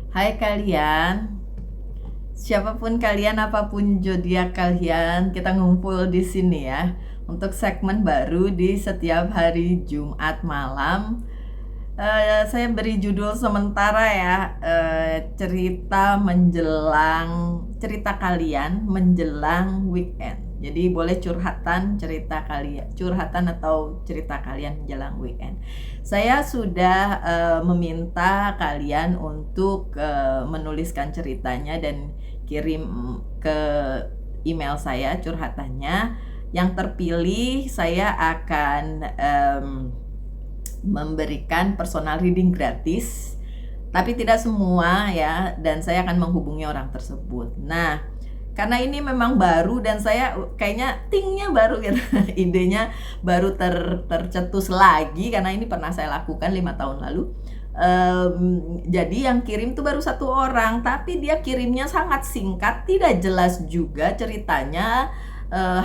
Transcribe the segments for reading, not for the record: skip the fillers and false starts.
Hai kalian, siapapun kalian, apapun zodiak kalian, kita ngumpul di sini ya untuk segmen baru di setiap hari Jumat malam. Saya beri judul sementara ya, cerita kalian menjelang weekend. Jadi boleh curhatan atau cerita kalian menjelang weekend. Saya sudah meminta kalian untuk menuliskan ceritanya dan kirim ke email saya curhatannya. Yang terpilih saya akan memberikan personal reading gratis, tapi tidak semua ya, dan saya akan menghubungi orang tersebut. Nah, karena ini memang baru dan saya kayaknya tingnya baru gitu, idenya baru tercetus lagi karena ini pernah saya lakukan 5 tahun lalu. Jadi yang kirim tuh baru 1 orang, tapi dia kirimnya sangat singkat, tidak jelas juga ceritanya.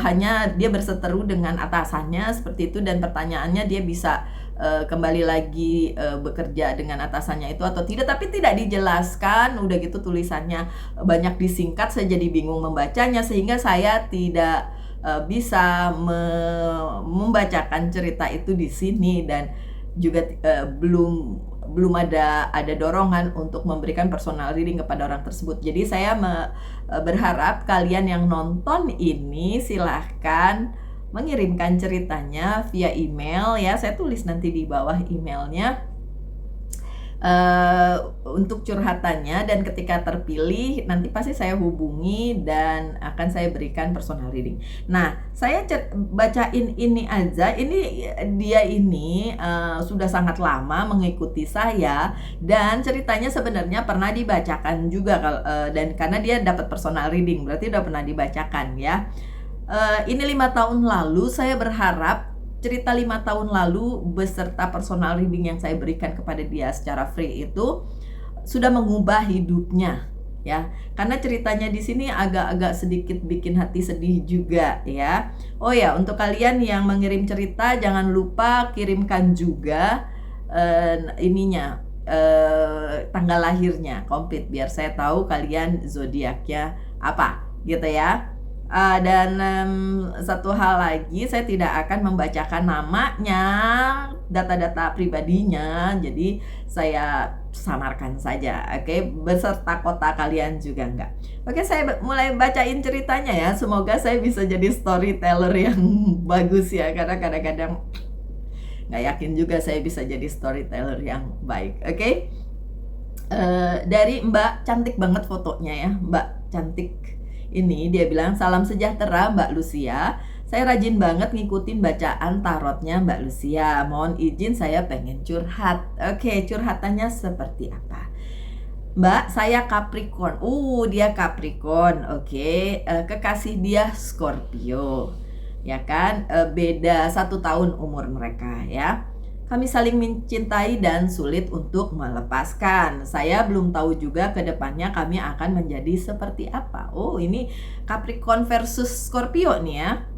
Hanya dia berseteru dengan atasannya seperti itu, dan pertanyaannya dia bisa kembali lagi bekerja dengan atasannya itu atau tidak, tapi tidak dijelaskan. Udah gitu tulisannya banyak disingkat, saya jadi bingung membacanya sehingga saya tidak bisa membacakan cerita itu di sini, dan juga belum ada dorongan untuk memberikan personal reading kepada orang tersebut. Jadi saya berharap kalian yang nonton ini silahkan mengirimkan ceritanya via email ya. Saya tulis nanti di bawah emailnya untuk curhatannya, dan ketika terpilih nanti pasti saya hubungi dan akan saya berikan personal reading. Nah, saya bacain ini aja. Dia ini sudah sangat lama mengikuti saya, dan ceritanya sebenarnya pernah dibacakan juga dan karena dia dapat personal reading berarti udah pernah dibacakan ya. Ini 5 tahun lalu. Saya berharap cerita 5 tahun lalu beserta personal reading yang saya berikan kepada dia secara free itu sudah mengubah hidupnya ya. Karena ceritanya di sini agak-agak sedikit bikin hati sedih juga ya. Oh ya, untuk kalian yang mengirim cerita jangan lupa kirimkan juga tanggal lahirnya komplit biar saya tahu kalian zodiaknya apa gitu ya. Dan satu hal lagi, saya tidak akan membacakan namanya, data-data pribadinya, jadi saya samarkan saja, oke? Beserta kota kalian juga enggak. Oke, saya mulai bacain ceritanya ya. Semoga saya bisa jadi storyteller yang bagus ya, karena kadang-kadang nggak yakin juga saya bisa jadi storyteller yang baik, oke? Dari Mbak, cantik banget fotonya ya, Mbak cantik. Ini dia bilang, salam sejahtera Mbak Lucia. Saya rajin banget ngikutin bacaan tarotnya Mbak Lucia. Mohon izin saya pengen curhat. Oke, curhatannya seperti apa? Mbak, saya Capricorn. Dia Capricorn. Oke, kekasih dia Scorpio. Ya kan? Beda 1 tahun umur mereka ya. Kami saling mencintai dan sulit untuk melepaskan. Saya belum tahu juga ke depannya kami akan menjadi seperti apa. Ini Capricorn versus Scorpio nih ya.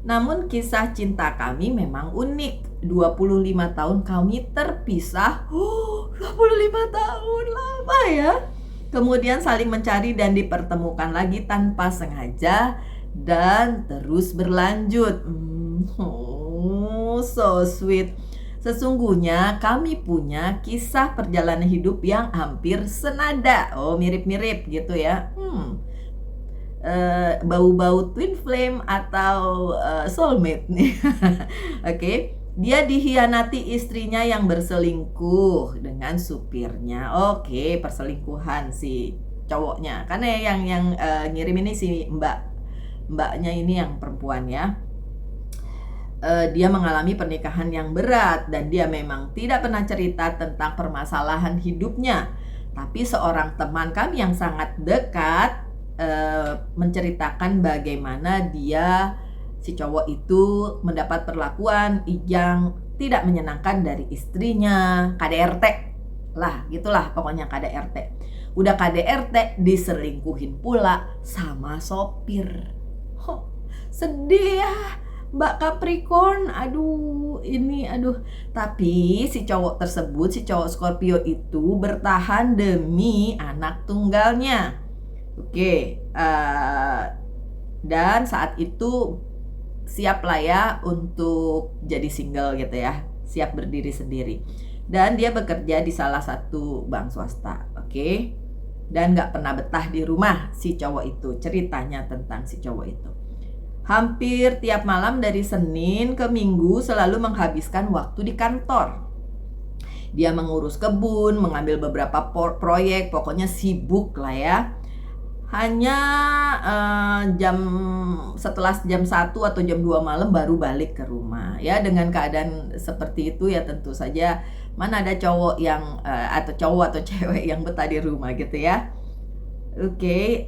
Namun kisah cinta kami memang unik. 25 tahun kami terpisah. 25 tahun, lama ya. Kemudian saling mencari dan dipertemukan lagi tanpa sengaja dan terus berlanjut. So sweet. Sesungguhnya kami punya kisah perjalanan hidup yang hampir senada. Mirip-mirip gitu ya. Bau-bau twin flame atau soulmate nih. Oke. Dia dihianati istrinya yang berselingkuh dengan supirnya. Oke, perselingkuhan si cowoknya. Karena yang ngirim ini si mbaknya ini yang perempuan ya. Dia mengalami pernikahan yang berat dan dia memang tidak pernah cerita tentang permasalahan hidupnya. Tapi seorang teman kami yang sangat dekat menceritakan bagaimana si cowok itu mendapat perlakuan yang tidak menyenangkan dari istrinya. KDRT lah, gitulah pokoknya KDRT. Udah KDRT diselingkuhin pula sama sopir. Sedih ya. Mbak Capricorn, aduh. Tapi si cowok tersebut, si cowok Scorpio itu bertahan demi anak tunggalnya. Oke, dan saat itu siap lah ya untuk jadi single gitu ya, siap berdiri sendiri. Dan dia bekerja di salah satu bank swasta, oke? Dan gak pernah betah di rumah si cowok itu. Ceritanya tentang si cowok itu, hampir tiap malam dari Senin ke Minggu selalu menghabiskan waktu di kantor. Dia mengurus kebun, mengambil beberapa proyek, pokoknya sibuk lah ya. Hanya setelah jam 1 atau jam 2 malam baru balik ke rumah. Ya, dengan keadaan seperti itu ya tentu saja mana ada cowok yang atau cowok atau cewek yang betah di rumah gitu ya. Oke,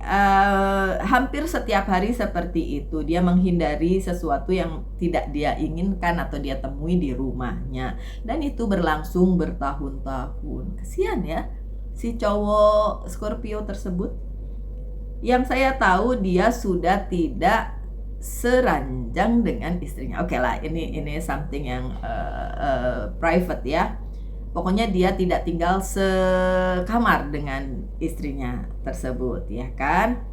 hampir setiap hari seperti itu. Dia menghindari sesuatu yang tidak dia inginkan atau dia temui di rumahnya. Dan itu berlangsung bertahun-tahun. Kesian ya si cowok Scorpio tersebut. Yang saya tahu dia sudah tidak seranjang dengan istrinya. Oke lah, ini something yang private ya. Pokoknya dia tidak tinggal sekamar dengan istrinya tersebut, ya kan?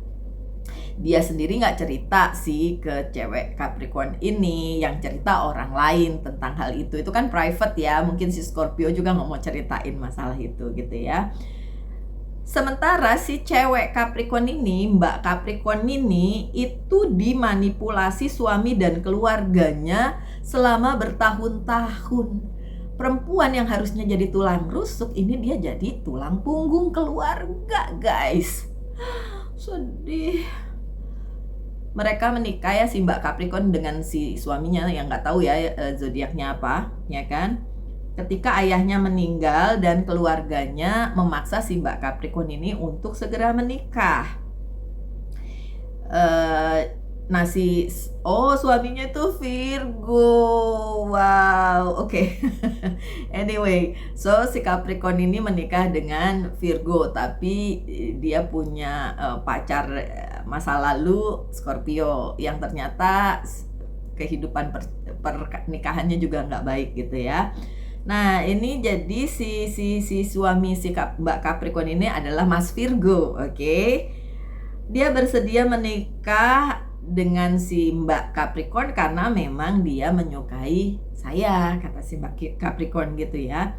Dia sendiri nggak cerita sih ke cewek Capricorn ini, yang cerita orang lain tentang hal itu. Itu kan private ya, mungkin si Scorpio juga nggak mau ceritain masalah itu gitu ya. Sementara si cewek Capricorn ini, Mbak Capricorn ini, itu dimanipulasi suami dan keluarganya selama bertahun-tahun. Perempuan yang harusnya jadi tulang rusuk, ini dia jadi tulang punggung keluarga, guys. Sedih. Mereka menikah ya, si Mbak Capricorn dengan si suaminya yang nggak tahu ya zodiaknya apa, ya kan? Ketika ayahnya meninggal dan keluarganya memaksa si Mbak Capricorn ini untuk segera menikah. Suaminya itu Virgo. Wow, oke. Anyway, so si Capricorn ini menikah dengan Virgo, tapi dia punya pacar masa lalu Scorpio yang ternyata kehidupan pernikahannya juga nggak baik gitu ya. Nah, ini jadi si suami si Mbak Capricorn ini adalah Mas Virgo, oke? Dia bersedia menikah dengan si Mbak Capricorn karena memang dia menyukai saya, kata si Mbak Capricorn gitu ya.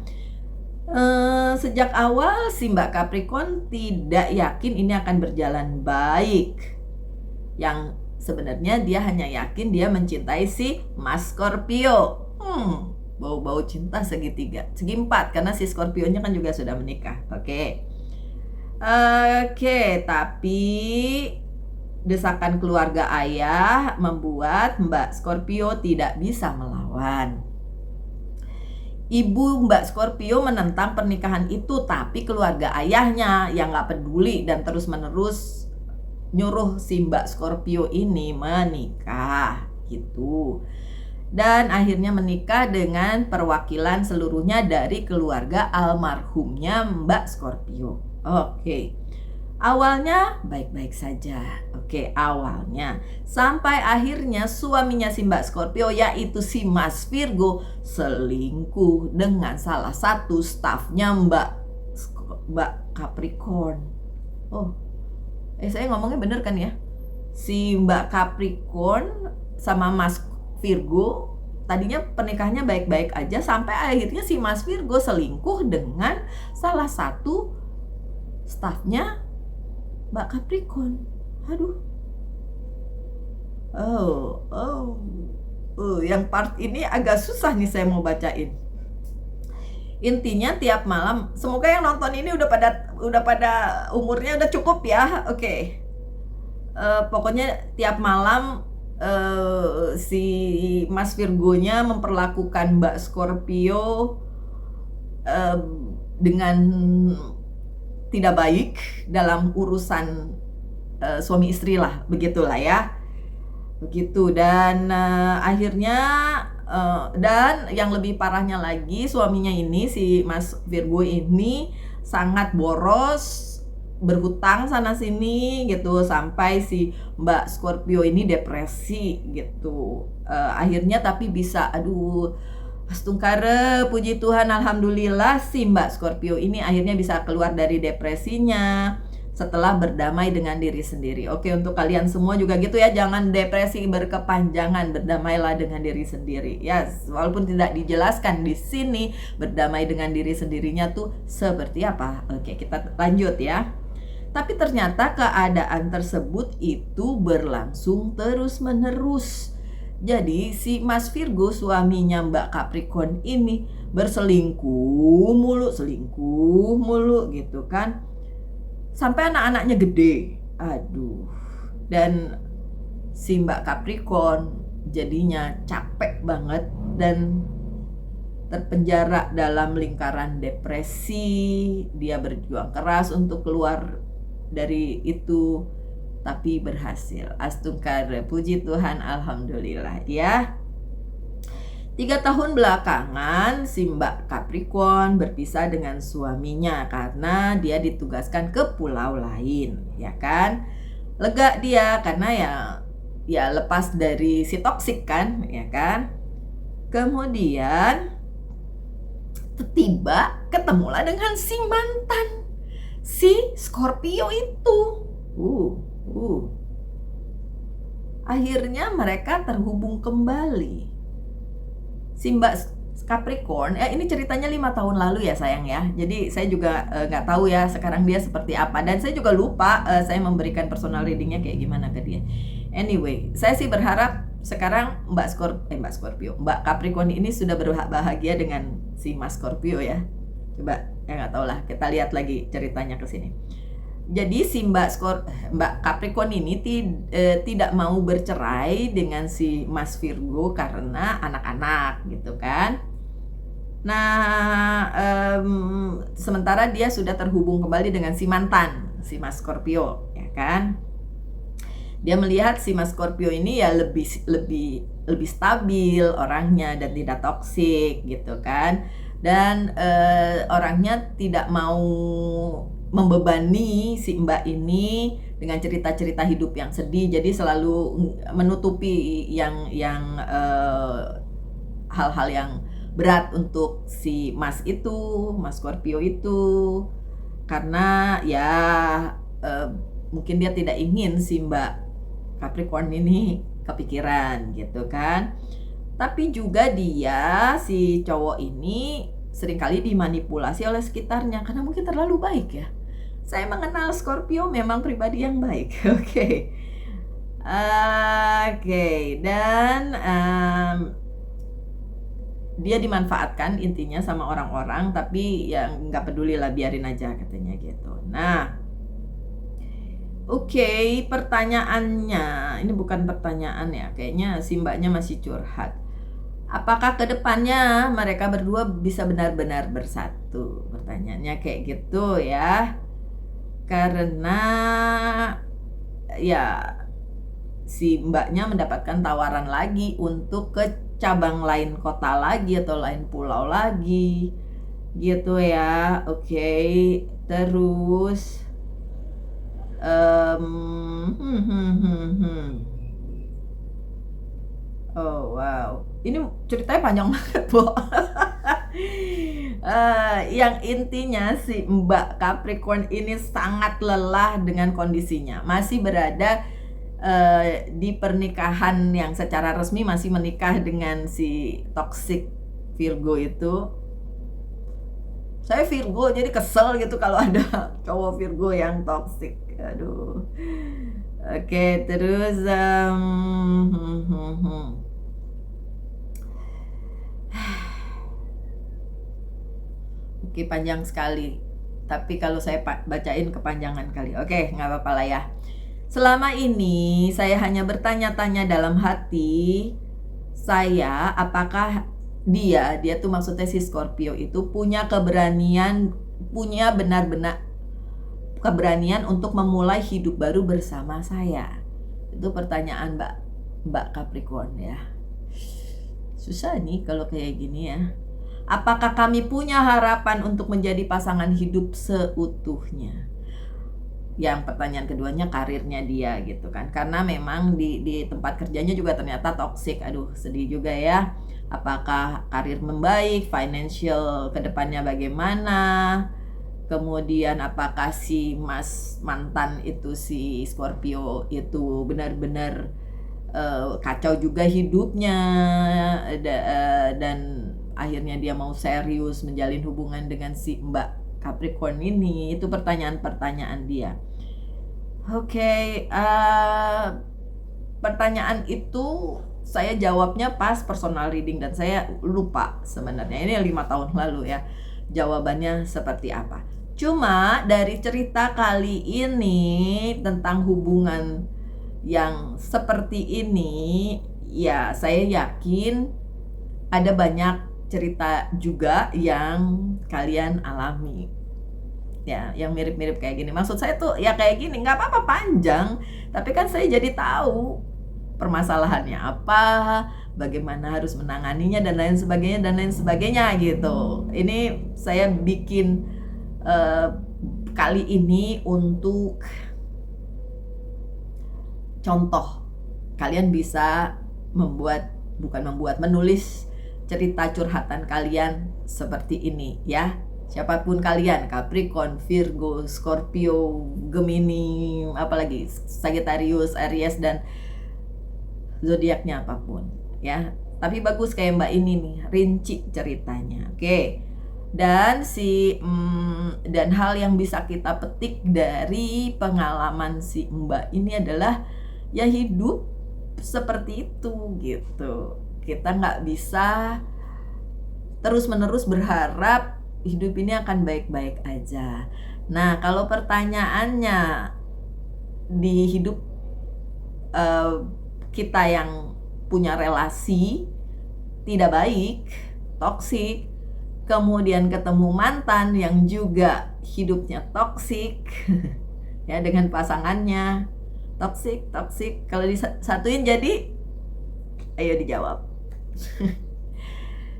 Sejak awal si Mbak Capricorn tidak yakin ini akan berjalan baik. Yang sebenarnya dia hanya yakin dia mencintai si Mas Scorpio. Bau-bau cinta segi 4 karena si Scorpio-nya kan juga sudah menikah. Oke, tapi desakan keluarga ayah membuat Mbak Scorpio tidak bisa melawan. Ibu Mbak Scorpio menentang pernikahan itu, tapi keluarga ayahnya yang gak peduli dan terus-menerus nyuruh si Mbak Scorpio ini menikah gitu. Dan akhirnya menikah dengan perwakilan seluruhnya dari keluarga almarhumnya Mbak Scorpio. Oke. Awalnya baik-baik saja. Oke, awalnya. Sampai akhirnya suaminya si Mbak Scorpio, yaitu si Mas Virgo, selingkuh dengan salah satu stafnya Mbak Capricorn. Saya ngomongnya bener kan ya? Si Mbak Capricorn sama Mas Virgo tadinya pernikahannya baik-baik aja sampai akhirnya si Mas Virgo selingkuh dengan salah satu stafnya Mbak Capricorn. Yang part ini agak susah nih saya mau bacain. Intinya tiap malam, semoga yang nonton ini udah pada umurnya udah cukup ya. Oke. Pokoknya tiap malam si Mas Virgonya memperlakukan Mbak Scorpio dengan tidak baik dalam urusan suami istri lah, begitulah ya, begitu. Dan akhirnya dan yang lebih parahnya lagi, suaminya ini si Mas Virgo ini sangat boros, berhutang sana sini gitu, sampai si Mbak Scorpio ini depresi gitu. akhirnya tapi bisa, aduh, Astungkare, puji Tuhan, alhamdulillah si Mbak Scorpio ini akhirnya bisa keluar dari depresinya setelah berdamai dengan diri sendiri. Oke, untuk kalian semua juga gitu ya, jangan depresi berkepanjangan, berdamailah dengan diri sendiri. Ya, walaupun tidak dijelaskan di sini berdamai dengan diri sendirinya tuh seperti apa. Oke, kita lanjut ya. Tapi ternyata keadaan tersebut itu berlangsung terus-menerus. Jadi si Mas Virgo, suaminya Mbak Capricorn ini selingkuh mulu gitu kan. Sampai anak-anaknya gede. Aduh. Dan si Mbak Capricorn jadinya capek banget dan terpenjara dalam lingkaran depresi. Dia berjuang keras untuk keluar dari itu, tapi berhasil. Astungkare, puji Tuhan, alhamdulillah ya. 3 tahun belakangan si Mbak Capricorn berpisah dengan suaminya karena dia ditugaskan ke pulau lain, ya kan. Lega dia karena ya lepas dari si toksik kan, ya kan. Kemudian tiba ketemulah dengan si mantan, si Scorpio itu. Akhirnya mereka terhubung kembali. Si Mbak Capricorn, ini ceritanya 5 tahun lalu ya sayang ya. Jadi saya juga nggak tahu ya sekarang dia seperti apa. Dan saya juga lupa saya memberikan personal readingnya kayak gimana ke dia. Anyway, saya sih berharap sekarang Mbak Capricorn ini sudah berbahagia dengan si Mas Scorpio ya. Coba, ya nggak tahu lah. Kita lihat lagi ceritanya ke sini. Jadi si Mbak Capricorn ini tidak mau bercerai dengan si Mas Virgo karena anak-anak gitu kan. Nah, sementara dia sudah terhubung kembali dengan si mantan, si Mas Scorpio, ya kan. Dia melihat si Mas Scorpio ini ya lebih stabil orangnya dan tidak toksik gitu kan. Dan orangnya tidak mau membebani si Mbak ini dengan cerita-cerita hidup yang sedih, jadi selalu menutupi yang hal-hal yang berat untuk si Mas Scorpio itu, karena ya mungkin dia tidak ingin si Mbak Capricorn ini kepikiran gitu kan. Tapi juga dia, si cowok ini seringkali dimanipulasi oleh sekitarnya karena mungkin terlalu baik ya. Saya mengenal Scorpio memang pribadi yang baik. Oke. Dan dia dimanfaatkan intinya sama orang-orang, tapi ya nggak peduli lah, biarin aja katanya gitu. Nah, pertanyaannya, ini bukan pertanyaan ya, kayaknya si mbaknya masih curhat. Apakah kedepannya mereka berdua bisa benar-benar bersatu? Pertanyaannya kayak gitu ya. Karena ya si mbaknya mendapatkan tawaran lagi untuk ke cabang lain kota lagi atau lain pulau lagi gitu ya. Terus oh wow, ini ceritanya panjang banget, Bo. Yang intinya si Mbak Capricorn ini sangat lelah dengan kondisinya. Masih berada di pernikahan yang secara resmi, masih menikah dengan si toxic Virgo itu. Saya Virgo jadi kesel gitu kalau ada cowok Virgo yang toxic. Aduh. Terus panjang sekali. Tapi kalau saya bacain kepanjangan kali. Nggak apa-apa lah ya. Selama ini saya hanya bertanya-tanya dalam hati saya, apakah dia tuh maksudnya si Scorpio itu punya benar-benar keberanian untuk memulai hidup baru bersama saya. Itu pertanyaan Mbak Capricorn ya. Susah nih kalau kayak gini ya. Apakah kami punya harapan untuk menjadi pasangan hidup seutuhnya? yang pertanyaan keduanya karirnya dia gitu kan, karena memang di tempat kerjanya juga ternyata toxic. Aduh, sedih juga ya. Apakah karir membaik, financial kedepannya bagaimana, kemudian apakah si mas mantan itu, si Scorpio itu benar-benar kacau juga hidupnya, dan akhirnya dia mau serius menjalin hubungan dengan si Mbak Capricorn ini. Itu pertanyaan-pertanyaan dia. Oke, pertanyaan itu saya jawabnya pas personal reading dan saya lupa sebenarnya. Ini 5 tahun lalu ya. Jawabannya seperti apa. Cuma dari cerita kali ini tentang hubungan yang seperti ini, ya saya yakin ada banyak cerita juga yang kalian alami. Ya, yang mirip-mirip kayak gini. Maksud saya tuh ya kayak gini, nggak apa-apa panjang, tapi kan saya jadi tahu permasalahannya apa, bagaimana harus menanganinya dan lain sebagainya gitu. Ini saya bikin kali ini untuk contoh. Kalian bisa menulis cerita curhatan kalian seperti ini ya. Siapapun kalian, Capricorn, Virgo, Scorpio, Gemini, apalagi Sagittarius, Aries, dan zodiaknya apapun ya. Tapi bagus kayak Mbak ini nih, rinci ceritanya. Oke. Dan dan hal yang bisa kita petik dari pengalaman si Mbak ini adalah ya hidup seperti itu gitu. Kita nggak bisa terus-menerus berharap hidup ini akan baik-baik aja. Nah, kalau pertanyaannya di hidup kita yang punya relasi tidak baik, toksik, kemudian ketemu mantan yang juga hidupnya toksik ya, dengan pasangannya toksik, kalau disatuin jadi, ayo dijawab.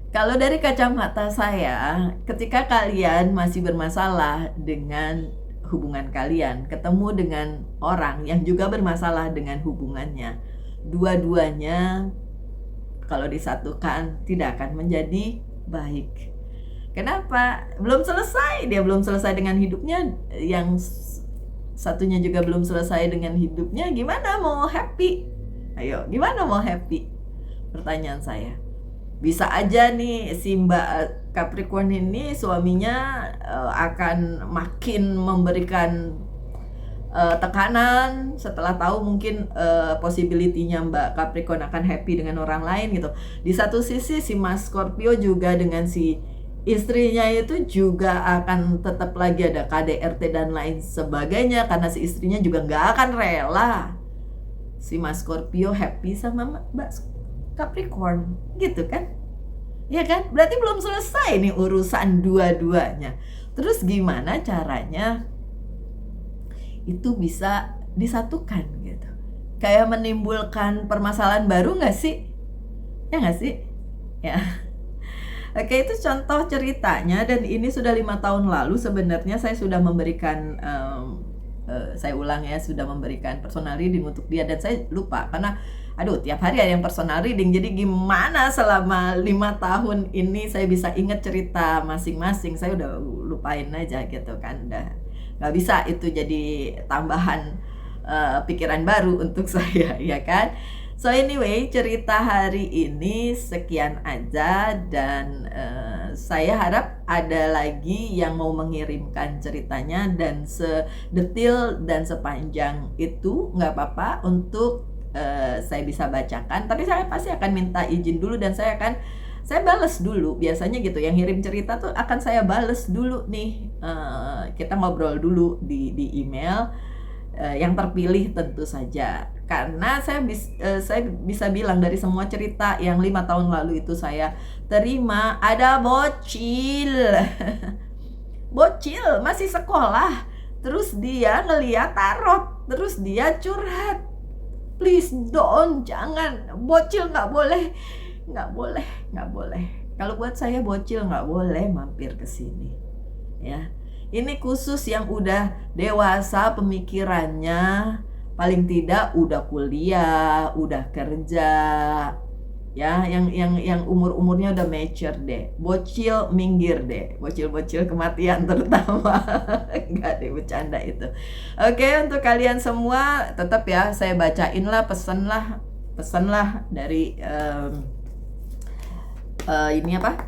Kalau dari kacamata saya, ketika kalian masih bermasalah dengan hubungan kalian, ketemu dengan orang yang juga bermasalah dengan hubungannya, dua-duanya kalau disatukan tidak akan menjadi baik. Kenapa? Dia belum selesai dengan hidupnya, yang satunya juga belum selesai dengan hidupnya. Gimana mau happy? Ayo, gimana mau happy? Pertanyaan saya. Bisa aja nih si Mbak Capricorn ini suaminya akan makin memberikan tekanan setelah tahu mungkin possibility-nya Mbak Capricorn akan happy dengan orang lain gitu. Di satu sisi si Mas Scorpio juga dengan si istrinya itu juga akan tetap lagi ada KDRT dan lain sebagainya, karena si istrinya juga nggak akan rela si Mas Scorpio happy sama Mbak Capricorn gitu kan, ya kan? Berarti belum selesai nih urusan dua-duanya. Terus gimana caranya itu bisa disatukan gitu, kayak menimbulkan permasalahan baru nggak sih? Ya nggak sih? Ya. Oke, itu contoh ceritanya, dan ini sudah 5 tahun lalu sebenarnya saya sudah memberikan saya ulang ya, sudah memberikan personal reading untuk dia, dan saya lupa karena tiap hari ada yang personal reading. Jadi gimana selama 5 tahun ini saya bisa ingat cerita masing-masing? Saya udah lupain aja gitu kan. Udah nggak bisa itu jadi tambahan pikiran baru untuk saya, ya kan? So anyway, cerita hari ini sekian aja, dan saya harap ada lagi yang mau mengirimkan ceritanya, dan sedetil dan sepanjang itu nggak apa-apa untuk saya bisa bacakan. Tapi saya pasti akan minta izin dulu, dan saya bales dulu. Biasanya gitu, yang ngirim cerita tuh akan saya bales dulu nih. Kita ngobrol dulu di email. Yang terpilih tentu saja, karena saya bisa bilang dari semua cerita yang 5 tahun lalu itu saya terima, ada bocil masih sekolah, terus dia ngeliat tarot, terus dia curhat. Please jangan, bocil nggak boleh. Kalau buat saya bocil nggak boleh mampir ke sini ya. Ini khusus yang udah dewasa pemikirannya, paling tidak udah kuliah, udah kerja, ya, yang umurnya udah mature deh. Bocil minggir deh, bocil-bocil kematian terutama. Enggak deh, bercanda itu. Oke, untuk kalian semua tetap ya, saya bacain lah, pesan lah dari ini apa,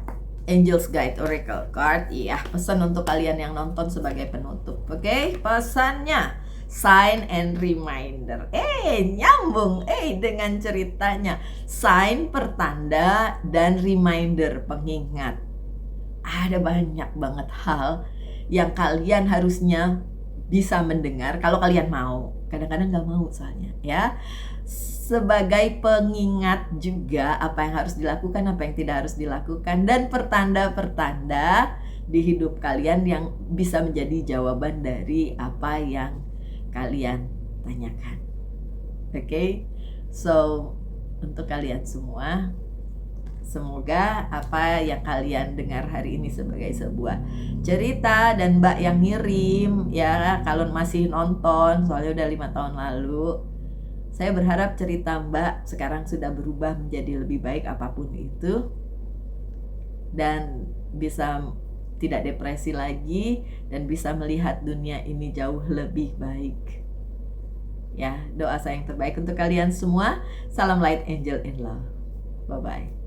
Angel's Guide Oracle Card. Iya, pesan untuk kalian yang nonton sebagai penutup. Oke, pesannya sign and reminder. Nyambung dengan ceritanya. Sign pertanda dan reminder pengingat. Ada banyak banget hal yang kalian harusnya bisa mendengar kalau kalian mau. Kadang-kadang nggak mau soalnya, ya. Sebagai pengingat juga apa yang harus dilakukan, apa yang tidak harus dilakukan, dan pertanda-pertanda di hidup kalian yang bisa menjadi jawaban dari apa yang kalian tanyakan. Oke, so untuk kalian semua, semoga apa yang kalian dengar hari ini sebagai sebuah cerita, dan Mbak yang ngirim ya, kalau masih nonton, soalnya udah 5 tahun lalu, saya berharap cerita Mbak sekarang sudah berubah menjadi lebih baik apapun itu, dan bisa tidak depresi lagi, dan bisa melihat dunia ini jauh lebih baik. Ya, doa saya yang terbaik untuk kalian semua. Salam Light Angel in Love. Bye-bye.